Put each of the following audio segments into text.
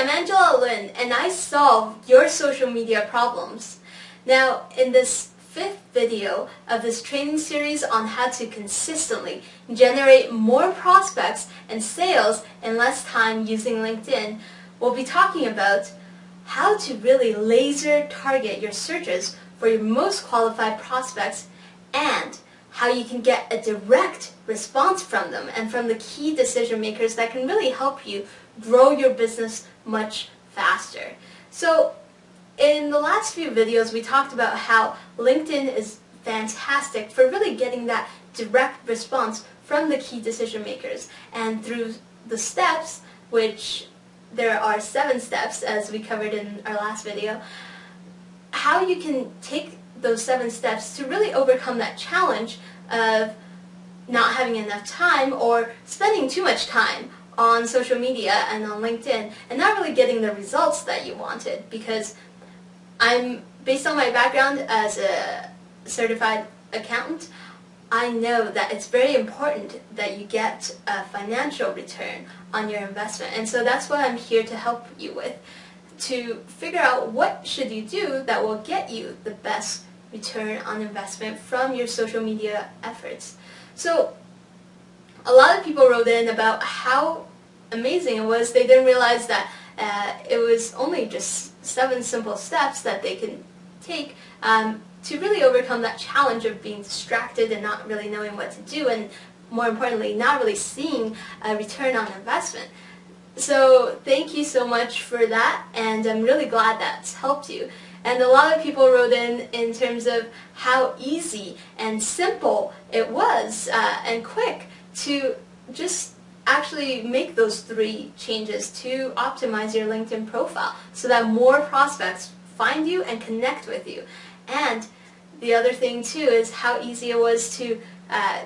I'm Angela Lin, and I solve your social media problems. Now, in this fifth video of this training series on how to consistently generate more prospects and sales in less time using LinkedIn, we'll be talking about how to really laser target your searches for your most qualified prospects and how you can get a direct response from them and from the key decision makers that can really help you grow your business much faster. So in the last few videos we talked about how LinkedIn is fantastic for really getting that direct response from the key decision makers, and through the steps, which there are 7 steps as we covered in our last video, how you can take those 7 steps to really overcome that challenge of not having enough time or spending too much time on social media and on LinkedIn and not really getting the results that you wanted. Because based on my background as a certified accountant, I know that it's very important that you get a financial return on your investment, and so that's what I'm here to help you with, to figure out what should you do that will get you the best return on investment from your social media efforts. So a lot of people wrote in about how amazing it was. They didn't realize that it was only just 7 simple steps that they can take to really overcome that challenge of being distracted and not really knowing what to do, and more importantly, not really seeing a return on investment. So thank you so much for that, and I'm really glad that's helped you. And a lot of people wrote in terms of how easy and simple it was and quick to just actually make those 3 changes to optimize your LinkedIn profile so that more prospects find you and connect with you. And the other thing too is how easy it was to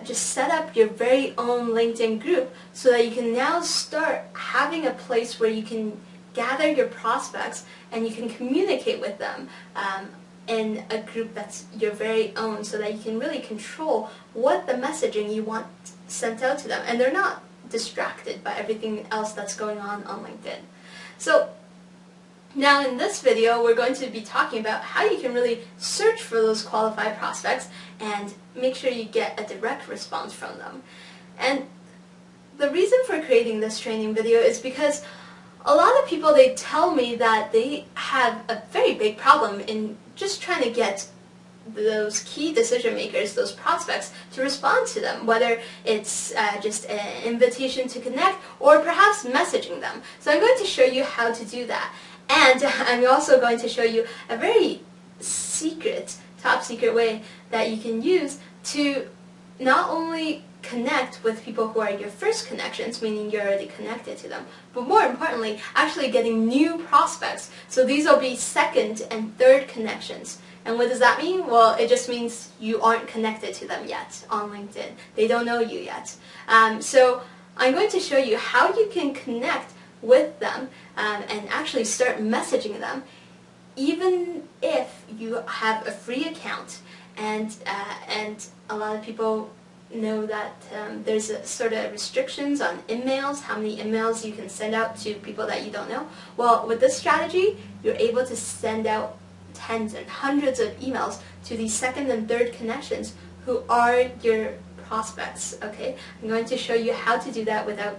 just set up your very own LinkedIn group so that you can now start having a place where you can gather your prospects and you can communicate with them in a group that's your very own, so that you can really control what the messaging you want sent out to them, and they're not distracted by everything else that's going on LinkedIn. So now in this video we're going to be talking about how you can really search for those qualified prospects and make sure you get a direct response from them. And the reason for creating this training video is because a lot of people, they tell me that they have a very big problem in just trying to get those key decision makers, those prospects, to respond to them, whether it's just an invitation to connect or perhaps messaging them. So I'm going to show you how to do that. And I'm also going to show you a very secret, top secret way that you can use to not only connect with people who are your first connections, meaning you're already connected to them, but more importantly, actually getting new prospects. So these will be second and third connections. And what does that mean? Well, it just means you aren't connected to them yet on LinkedIn. They don't know you yet. So I'm going to show you how you can connect with them and actually start messaging them, even if you have a free account. And a lot of people know that there's a sort of restrictions on emails, how many emails you can send out to people that you don't know. Well, with this strategy, you're able to send out tens and hundreds of emails to these second and third connections who are your prospects. Okay, I'm going to show you how to do that without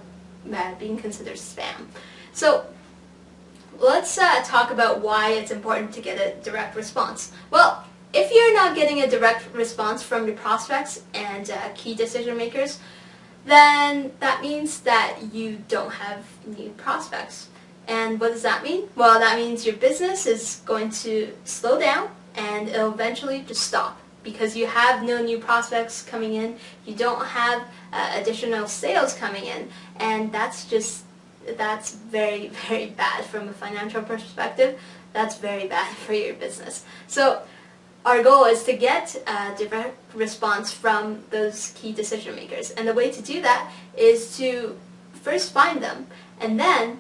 being considered spam. So let's talk about why it's important to get a direct response. Well, if you're not getting a direct response from your prospects and key decision makers, then that means that you don't have new prospects. And what does that mean? Well, that means your business is going to slow down and it'll eventually just stop because you have no new prospects coming in, you don't have additional sales coming in, and that's very, very bad from a financial perspective. That's very bad for your business. So our goal is to get a direct response from those key decision makers. And the way to do that is to first find them and then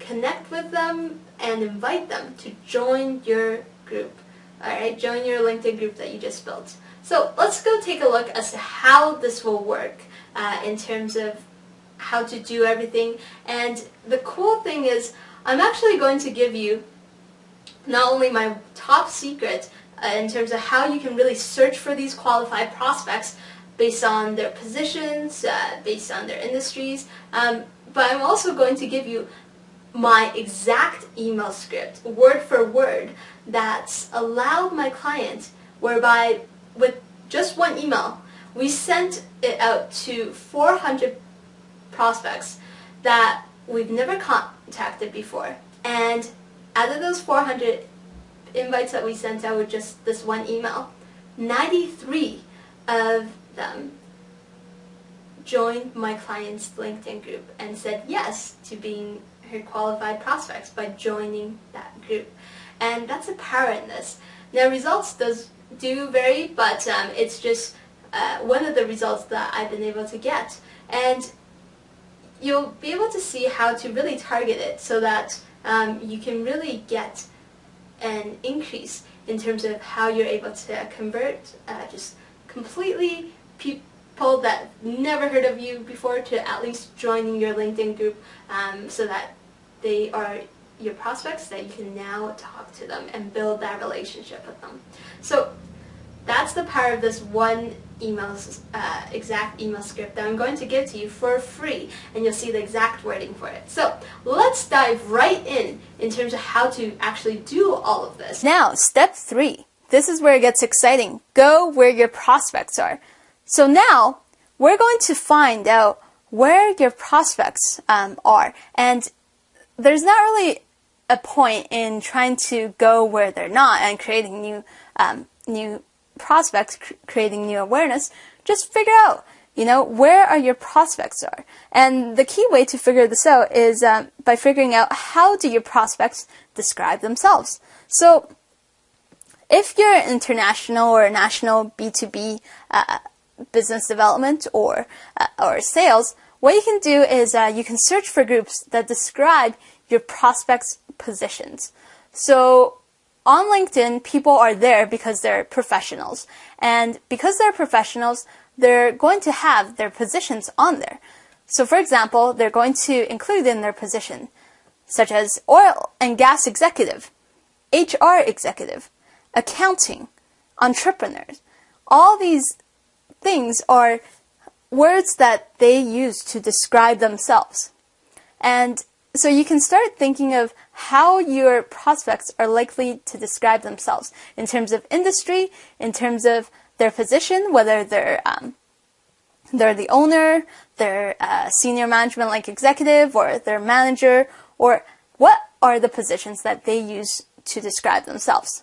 connect with them and invite them to join your group. Alright, join your LinkedIn group that you just built. So let's go take a look as to how this will work in terms of how to do everything. And the cool thing is I'm actually going to give you not only my top secret in terms of how you can really search for these qualified prospects based on their positions, based on their industries, but I'm also going to give you my exact email script, word for word, that's allowed my client, whereby with just one email, we sent it out to 400 prospects that we've never contacted before. And out of those 400 invites that we sent out with just this one email, 93 of them joined my client's LinkedIn group and said yes to being her qualified prospects by joining that group. And that's the power in this. Now, results do vary, but it's just one of the results that I've been able to get. And you'll be able to see how to really target it so that you can really get an increase in terms of how you're able to convert just completely people that never heard of you before to at least joining your LinkedIn group, so that they are your prospects, that you can now talk to them and build that relationship with them. So that's the power of this one exact email script that I'm going to give to you for free, and you'll see the exact wording for it. So let's dive right in terms of how to actually do all of this. Now, step 3. This is where it gets exciting. Go where your prospects are. So now we're going to find out where your prospects are, and there's not really a point in trying to go where they're not and creating new prospects, creating new awareness. Just figure out, where are your prospects are. And the key way to figure this out is by figuring out how do your prospects describe themselves. So if you're international or national B2B business development or sales, what you can do is you can search for groups that describe your prospects' positions. So on LinkedIn, people are there because they're professionals. And because they're professionals, they're going to have their positions on there. So for example, they're going to include in their position, such as oil and gas executive, HR executive, accounting, entrepreneurs. All these things are words that they use to describe themselves. And so you can start thinking of how your prospects are likely to describe themselves in terms of industry, in terms of their position, whether they're the owner, they're senior management like executive, or they're manager, or what are the positions that they use to describe themselves.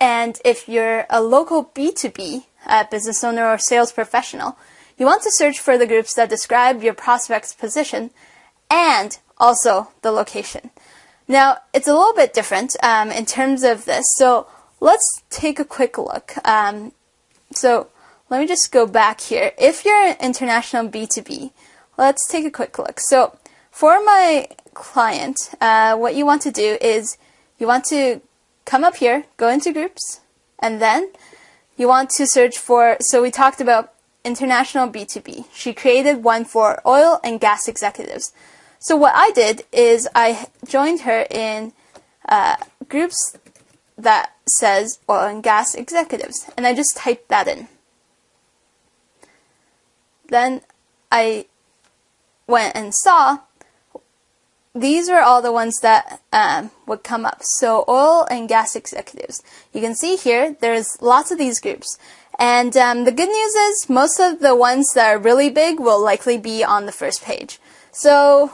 And if you're a local B2B business owner or sales professional, you want to search for the groups that describe your prospect's position and also the location. Now, it's a little bit different in terms of this, so let's take a quick look. So let me just go back here. If you're an international B2B, let's take a quick look. So for my client, what you want to do is you want to come up here, go into groups, and then you want to search for, so we talked about international B2B. She created one for oil and gas executives. So what I did is I joined her in groups that says oil and gas executives, and I just typed that in. Then I went and saw these are all the ones that would come up. So oil and gas executives. You can see here there's lots of these groups. And the good news is most of the ones that are really big will likely be on the first page. So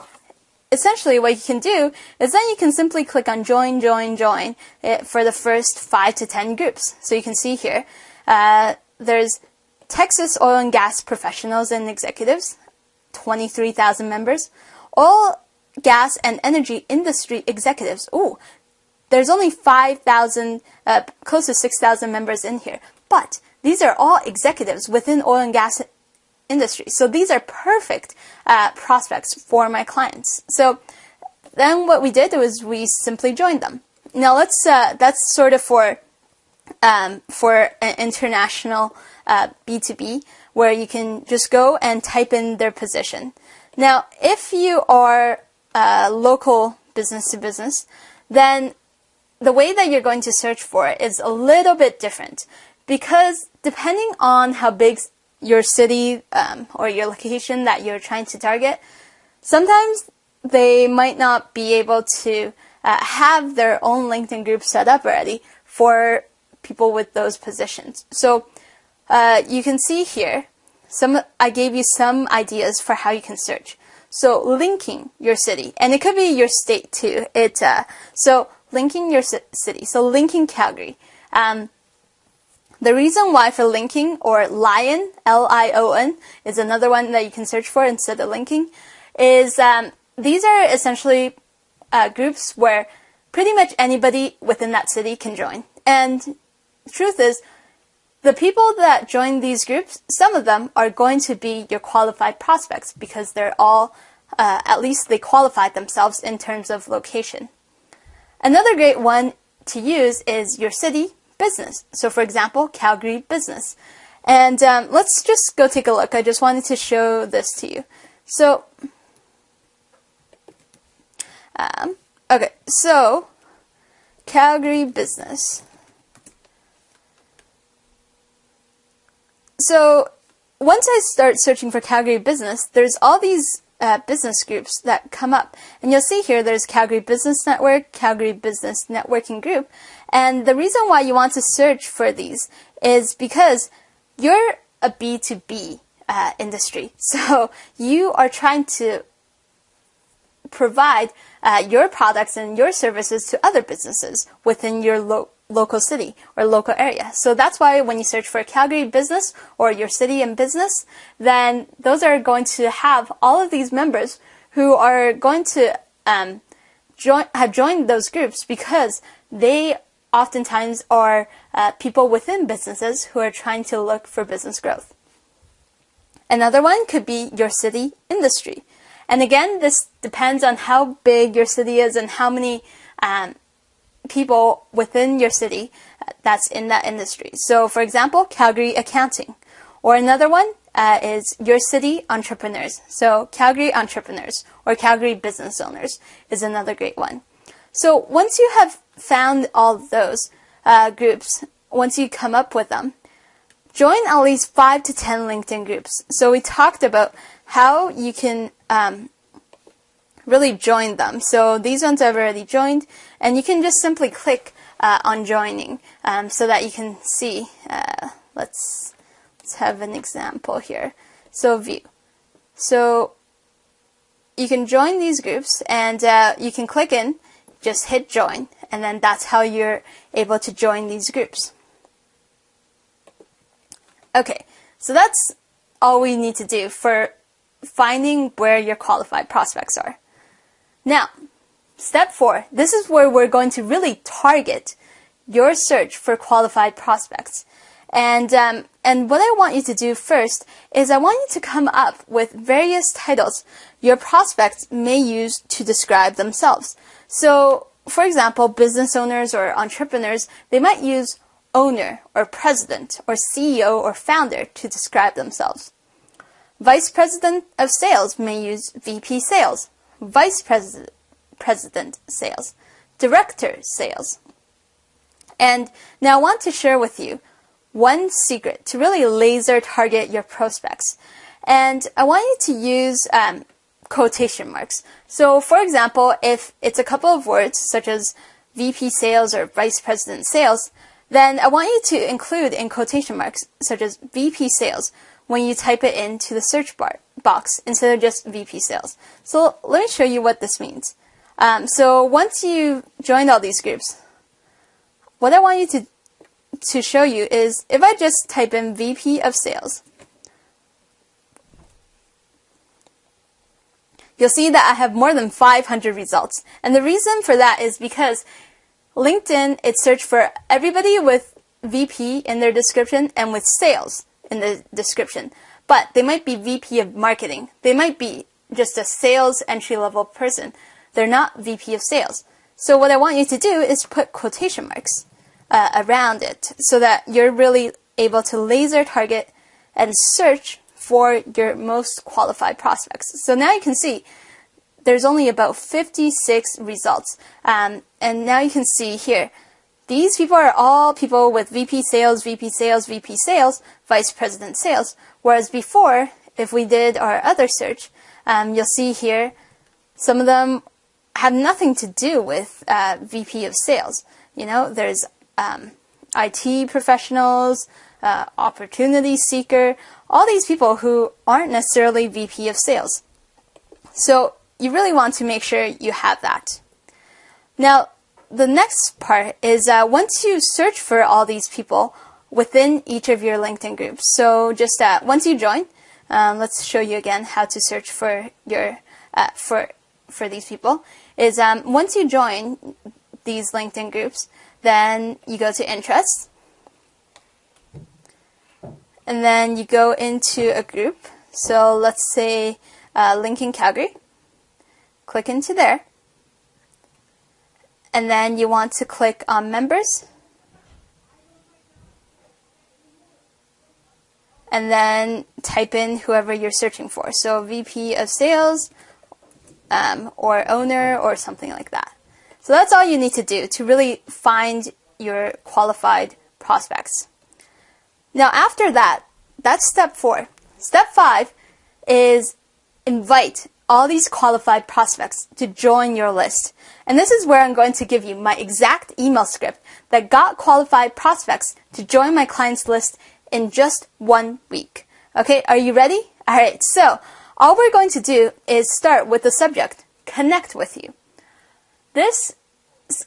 essentially what you can do is then you can simply click on join for the first 5 to 10 groups. So you can see here there's Texas oil and gas professionals and executives, 23,000 members. Oil, gas, and energy industry executives. Ooh, there's only 5,000, close to 6,000 members in here. But these are all executives within oil and gas industry. So these are perfect prospects for my clients. So then what we did was we simply joined them. Now that's sort of for an international B2B, where you can just go and type in their position. Now, if you are a local business to business, then the way that you're going to search for it is a little bit different, because depending on how big your city or your location that you're trying to target, sometimes they might not be able to have their own LinkedIn group set up already for people with those positions. So you can see here, I gave you some ideas for how you can search. So linking your city, and it could be your state too. So linking your city, so linking Calgary. The reason why for linking, or Lion, Lion, is another one that you can search for instead of linking, is these are essentially groups where pretty much anybody within that city can join. And the truth is, the people that join these groups, some of them are going to be your qualified prospects because they're all, at least they qualified themselves in terms of location. Another great one to use is your city business. So for example, Calgary business. And let's just go take a look. I just wanted to show this to you. So, okay, so Calgary business. So once I start searching for Calgary business, there's all these business groups that come up. And you'll see here there's Calgary Business Network, Calgary Business Networking Group. And the reason why you want to search for these is because you're a B2B industry. So you are trying to provide your products and your services to other businesses within your local city or local area. So that's why when you search for Calgary business or your city and business, then those are going to have all of these members who are going to have joined those groups because they oftentimes are people within businesses who are trying to look for business growth. Another one could be your city industry. And again, this depends on how big your city is and how many people within your city that's in that industry. So for example, Calgary accounting. Or another one is your city entrepreneurs. So Calgary entrepreneurs or Calgary business owners is another great one. So once you have found all of those groups, once you come up with them, join at least 5 to 10 LinkedIn groups. So we talked about how you can really join them. So these ones I've already joined, and you can just simply click on joining so that you can see. Let's have an example here. So view. So you can join these groups, and you can click in, just hit join, and then that's how you're able to join these groups. Okay, so that's all we need to do for finding where your qualified prospects are. Now, step 4, this is where we're going to really target your search for qualified prospects. And what I want you to do first is I want you to come up with various titles your prospects may use to describe themselves. So, for example, business owners or entrepreneurs, they might use owner or president or CEO or founder to describe themselves. Vice president of sales may use VP sales, vice president sales, director sales. And now I want to share with you one secret to really laser target your prospects. And I want you to use quotation marks. So for example, if it's a couple of words such as VP sales or vice president sales, then I want you to include in quotation marks such as VP sales when you type it into the search box instead of just VP sales. So let me show you what this means. So once you joined all these groups, what I want you to show you is if I just type in VP of sales, you'll see that I have more than 500 results. And the reason for that is because LinkedIn, it searched for everybody with VP in their description and with sales in the description. But they might be VP of marketing. They might be just a sales entry-level person. They're not VP of sales. So what I want you to do is put quotation marks around it so that you're really able to laser target and search for your most qualified prospects. So now you can see there's only about 56 results. And now you can see here, these people are all people with VP sales, VP sales, VP sales, Vice President sales. Whereas before, if we did our other search, you'll see here, some of them have nothing to do with VP of sales. You know, there's IT professionals, opportunity seeker, all these people who aren't necessarily VP of sales. So you really want to make sure you have that. Now, the next part is once you search for all these people within each of your LinkedIn groups. So just once you join, let's show you again how to search for your for these people. Is once you join these LinkedIn groups, then you go to interests, and then you go into a group. So let's say Lincoln Calgary. Click into there. And then you want to click on members. And then type in whoever you're searching for. So VP of sales, or owner, or something like that. So that's all you need to do to really find your qualified prospects. Now after that, that's step 4. Step 5 is invite all these qualified prospects to join your list. And this is where I'm going to give you my exact email script that got qualified prospects to join my clients list in just 1 week. Okay, are you ready? All right, so all we're going to do is start with the subject, connect with you. This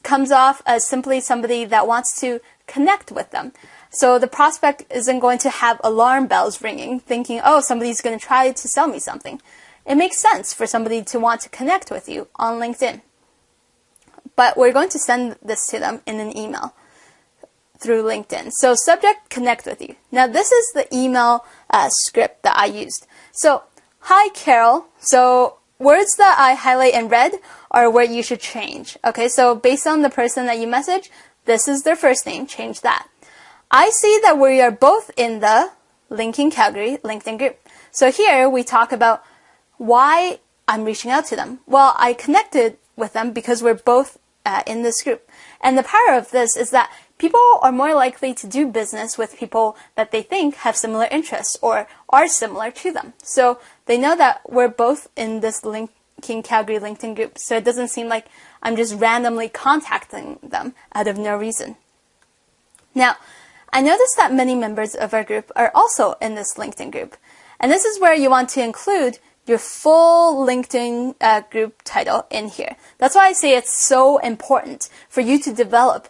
comes off as simply somebody that wants to connect with them. So the prospect isn't going to have alarm bells ringing, thinking, oh, somebody's going to try to sell me something. It makes sense for somebody to want to connect with you on LinkedIn. But we're going to send this to them in an email through LinkedIn. So subject, connect with you. Now this is the email script that I used. So, hi Carol. So words that I highlight in red are where you should change. Okay, so based on the person that you message, this is their first name, change that. I see that we are both in the Lincoln Calgary LinkedIn group. So here we talk about why I'm reaching out to them. Well, I connected with them because we're both in this group. And the power of this is that people are more likely to do business with people that they think have similar interests or are similar to them. So they know that we're both in this Lincoln Calgary LinkedIn group. So it doesn't seem like I'm just randomly contacting them out of no reason. Now, I noticed that many members of our group are also in this LinkedIn group. And this is where you want to include your full LinkedIn group title in here. That's why I say it's so important for you to develop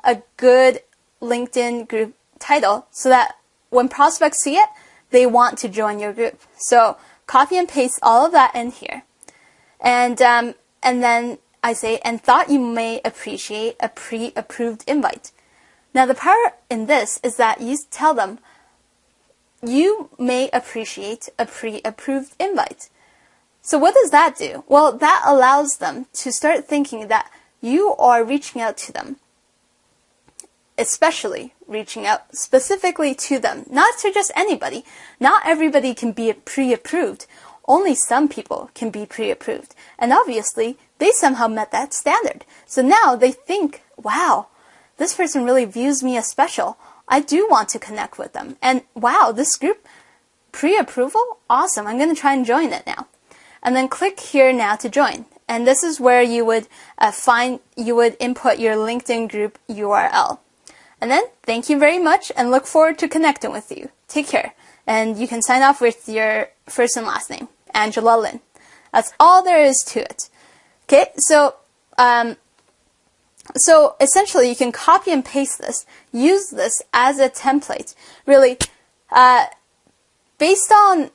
a good LinkedIn group title so that when prospects see it, they want to join your group. So copy and paste all of that in here. And then I say, and thought you may appreciate a pre-approved invite. Now the power in this is that you tell them, you may appreciate a pre-approved invite. So what does that do? Well, that allows them to start thinking that you are reaching out to them, especially reaching out specifically to them, not to just anybody. Not everybody can be pre-approved. Only some people can be pre-approved. And obviously, they somehow met that standard. So now they think, wow, this person really views me as special. I do want to connect with them. And wow, this group, pre-approval? Awesome. I'm going to try and join it now. And then click here now to join. And this is where you would input your LinkedIn group URL. And then thank you very much and look forward to connecting with you. Take care. And you can sign off with your first and last name, Angela Lin. That's all there is to it. Okay, so essentially you can copy and paste this, use this as a template. Really, based on,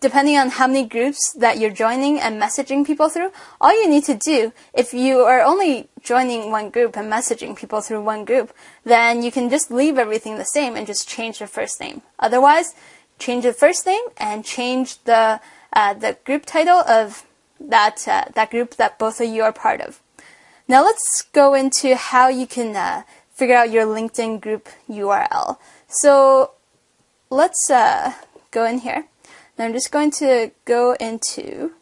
depending on how many groups that you're joining and messaging people through, all you need to do, if you are only joining one group and messaging people through one group, then you can just leave everything the same and just change the first name. Otherwise, change the first name and change the group title of that group that both of you are part of. Now let's go into how you can figure out your LinkedIn group URL. So let's go in here. Now I'm just going to go into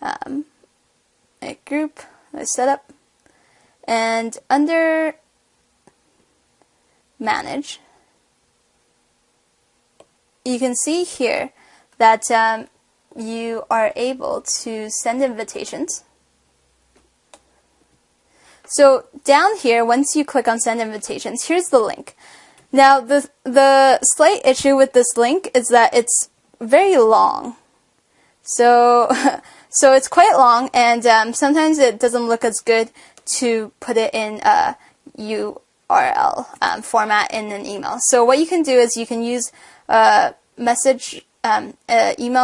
a group I set up, and under manage, you can see here that you are able to send invitations. So down here, once you click on send invitations, here's the link. Now the slight issue with this link is that it's very long. So so it's quite long, and sometimes it doesn't look as good to put it in a URL format in an email. So what you can do is you can use email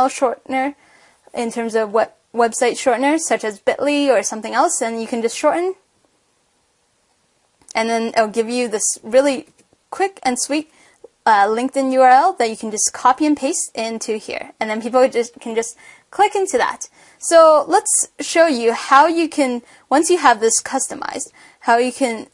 shortener in terms of what website shorteners such as Bitly or something else, and you can just shorten, and then it'll give you this really quick and sweet LinkedIn URL that you can just copy and paste into here, and then people can just click into that. So let's show you how you can, once you have this customized, how you can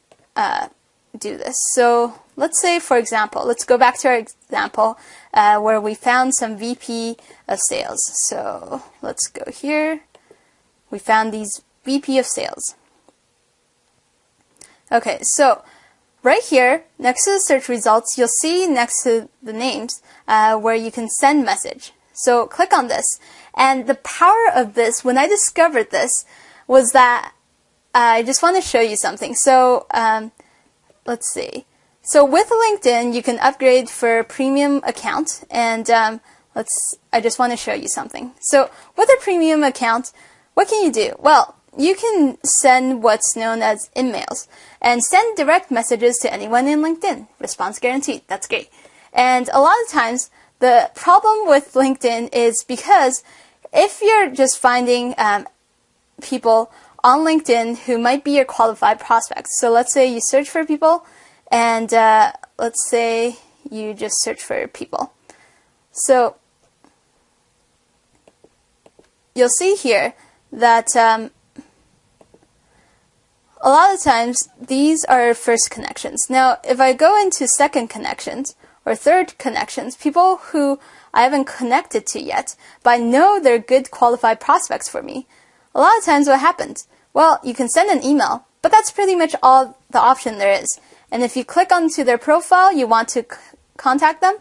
do this. So let's say, for example, let's go back to our example where we found some VP of sales. So let's go here. We found these VP of sales. Okay, so right here, next to the search results, you'll see next to the names where you can send message. So click on this. And the power of this, when I discovered this, was that I just want to show you something. So let's see. So with LinkedIn, you can upgrade for premium account, and I just want to show you something. So with a premium account, what can you do? Well, you can send what's known as InMails and send direct messages to anyone in LinkedIn. Response guaranteed. That's great. And a lot of times, the problem with LinkedIn is because if you're just finding people on LinkedIn who might be your qualified prospects. So let's say you search for people, and let's say you just search for people. So you'll see here that a lot of times these are first connections. Now, if I go into second connections or third connections, people who I haven't connected to yet, but I know they're good qualified prospects for me, a lot of times what happens? Well, you can send an email, but that's pretty much all the option there is. And if you click onto their profile, you want to contact them,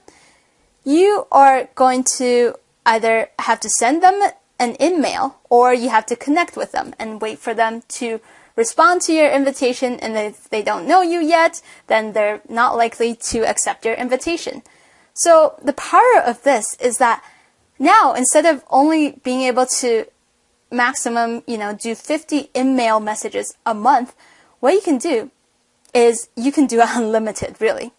you are going to either have to send them an email, or you have to connect with them and wait for them to respond to your invitation. And if they don't know you yet, then they're not likely to accept your invitation. So the power of this is that now, instead of only being able to maximum, do 50 email messages a month, what you can do is you can do unlimited, really.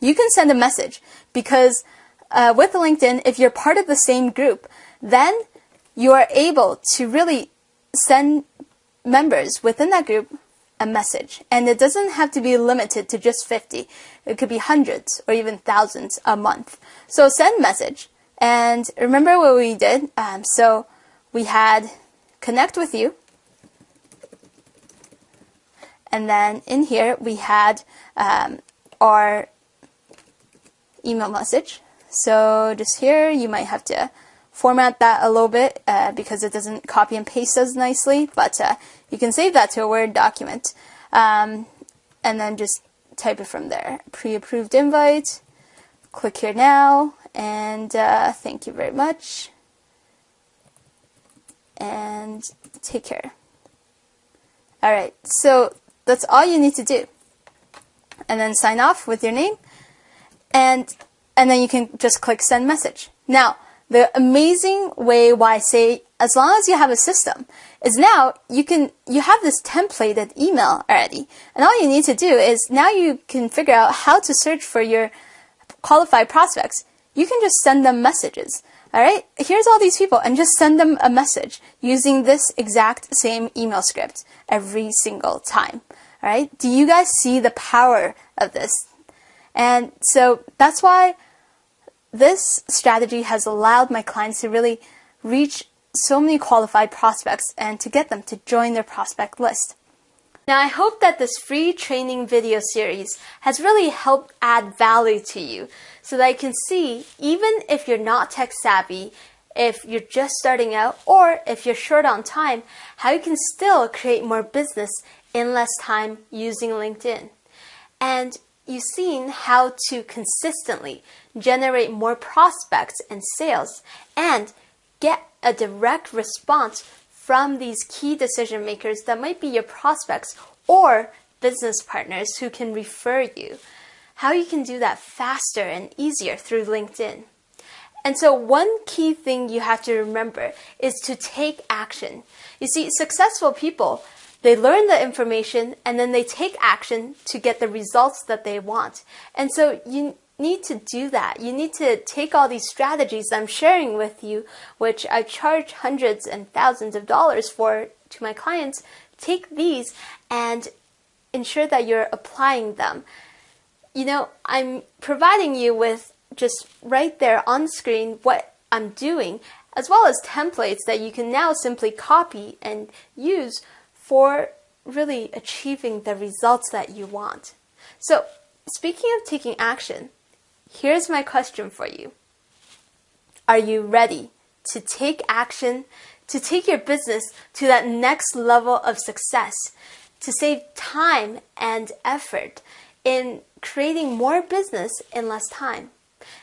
You can send a message because with LinkedIn, if you're part of the same group, then you are able to really send members within that group a message. And it doesn't have to be limited to just 50. It could be hundreds or even thousands a month. So send message. And remember what we did? So we had connect with you. And then in here we had our email message. So just here you might have to format that a little bit because it doesn't copy and paste as nicely, but you can save that to a Word document and then just type it from there. Pre-approved invite, click here now, and thank you very much, and take care. Alright, so that's all you need to do. And then sign off with your name, and then you can just click send message. Now, the amazing way why I say as long as you have a system is now you have this templated email already, and all you need to do is now you can figure out how to search for your qualified prospects. You can just send them messages. Alright, here's all these people, and just send them a message using this exact same email script every single time. Alright, do you guys see the power of this? And so that's why this strategy has allowed my clients to really reach so many qualified prospects and to get them to join their prospect list. Now, I hope that this free training video series has really helped add value to you so that you can see, even if you're not tech savvy, if you're just starting out or if you're short on time, how you can still create more business in less time using LinkedIn. And you've seen how to consistently generate more prospects and sales and get a direct response from these key decision makers that might be your prospects or business partners who can refer you. How you can do that faster and easier through LinkedIn. And so one key thing you have to remember is to take action. You see, successful people, they learn the information and then they take action to get the results that they want. And so you need to do that. You need to take all these strategies I'm sharing with you, which I charge hundreds and thousands of dollars for to my clients. Take these and ensure that you're applying them. You know, I'm providing you with just right there on screen what I'm doing, as well as templates that you can now simply copy and use for really achieving the results that you want. So, speaking of taking action, here's my question for you. Are you ready to take action, to take your business to that next level of success, to save time and effort in creating more business in less time?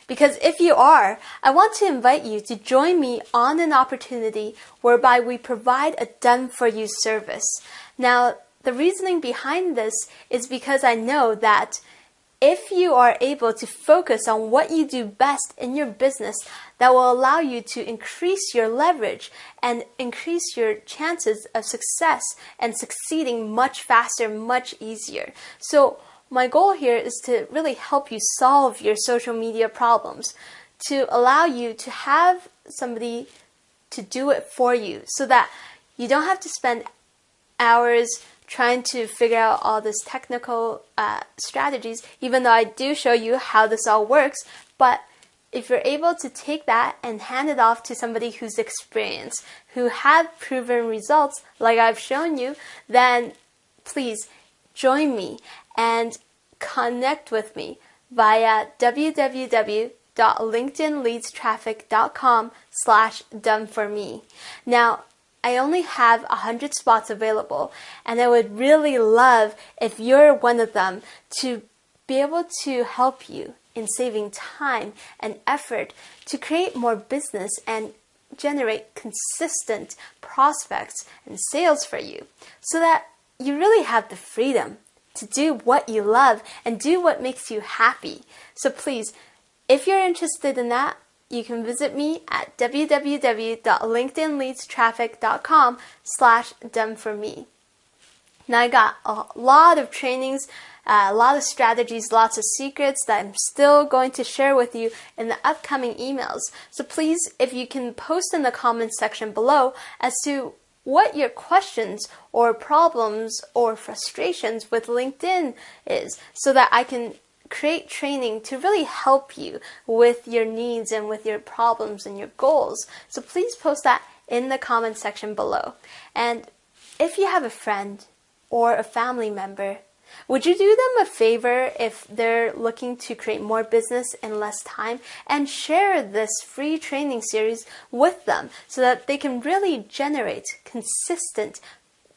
Because if you are, I want to invite you to join me on an opportunity whereby we provide a done-for-you service. Now, the reasoning behind this is because I know that if you are able to focus on what you do best in your business, that will allow you to increase your leverage and increase your chances of success and succeeding much faster, much easier. So my goal here is to really help you solve your social media problems, to allow you to have somebody to do it for you so that you don't have to spend hours trying to figure out all this technical strategies, even though I do show you how this all works. But if you're able to take that and hand it off to somebody who's experienced, who have proven results like I've shown you, then please join me and connect with me via www.linkedinleadstraffic.com/doneforme. Now, I only have 100 spots available, and I would really love if you're one of them to be able to help you in saving time and effort to create more business and generate consistent prospects and sales for you so that you really have the freedom to do what you love and do what makes you happy. So please, if you're interested in that, you can visit me at www.linkedinleadstraffic.com/doneforme. Now I got a lot of trainings, a lot of strategies, lots of secrets that I'm still going to share with you in the upcoming emails. So please, if you can post in the comments section below as to what your questions or problems or frustrations with LinkedIn is, so that I can create training to really help you with your needs and with your problems and your goals. So please post that in the comment section below. And if you have a friend or a family member, would you do them a favor if they're looking to create more business in less time and share this free training series with them so that they can really generate consistent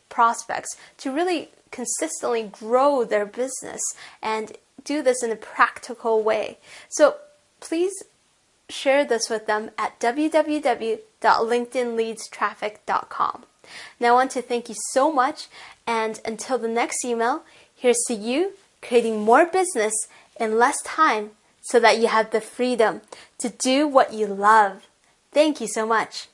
prospects to really consistently grow their business and do this in a practical way? So please share this with them at www.linkedinleadstraffic.com. Now I want to thank you so much, and until the next email, here's to you creating more business in less time so that you have the freedom to do what you love. Thank you so much.